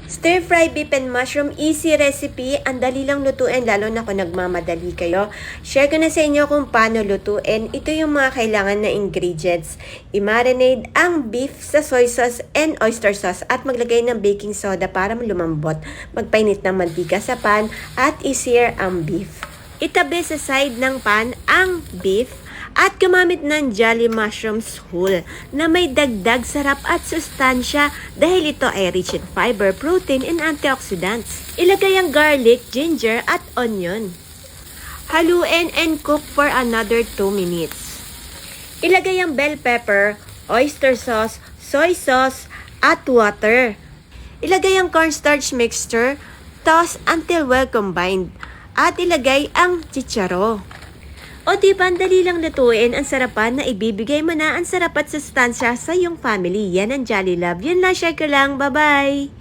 Stir fry beef and mushroom, easy recipe. Ang dali lang lutuin, lalo na kung nagmamadali kayo. Share ko na sa inyo kung paano lutuin. Ito yung mga kailangan na ingredients. I-marinate ang beef sa soy sauce and oyster sauce at maglagay ng baking soda para lumambot. Magpainit ng mantika sa pan at i-sear ang beef. Itabi sa side ng pan ang beef at gumamit ng Jolly Mushrooms whole na may dagdag sarap at sustansya dahil ito ay rich in fiber, protein, and antioxidants. Ilagay ang garlic, ginger, at onion. Haluin and cook for another 2 minutes. Ilagay ang bell pepper, oyster sauce, soy sauce, at water. Ilagay ang cornstarch mixture, toss until well combined, at ilagay ang chicharo. O diba, ang dali lang lutuin, ang sarapan na ibibigay mo na ang sarap at sustansya sa iyong family. Yan ang Jolly Love. Yun lang, share ko lang. Bye-bye!